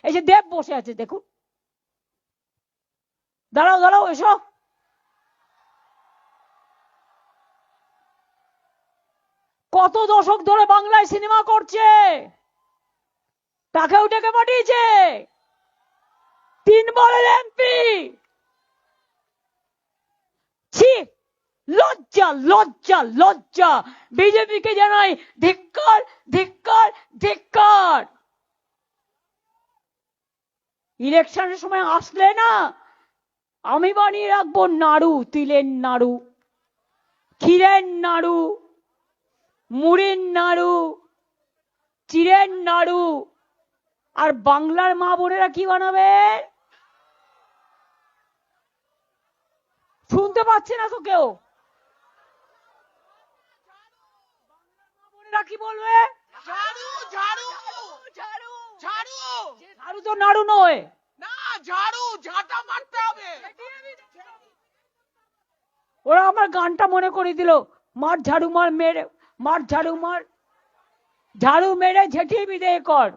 এই যে দেব বসে আছে দেখুন, দাঁড়াও দাঁড়াও এসো, কত দশক ধরে বাংলায় সিনেমা করছে, তাকেও ডেকে পাঠিয়েছে, 3 বারের এমপি। ছি, লজ্জা লজ্জা লজ্জা। বিজেপিকে জানাই ধিক্কার ধিক্কার ধিক্কার। ইলেকশনের সময় আসলে না আমি বানিয়ে রাখবো নাড়ু, তিলের নাড়ু, ক্ষীরের নাড়ু, মুড়ির নাড়ু, চিড়ের নাড়ু। আর বাংলার মা বোনেরা কি বানাবে শুনতে পাচ্ছে না তো কেউ? বোনেরা কি বলবে? ঝাড়ু ঝাড়ু ঝাড়ু। ঝাড়ু ঝাড়ু তো নাড়ু নয়, না, ঝাড়ু ঝাঁটা মারতে হবে। ওরা আমার গানটা মনে করে দিল, মার ঝাড়ু মার মেরে, মার ঝাড়ু মার, ঝাড়ু মেরে ঝেঁটিয়ে বিদেয় কর।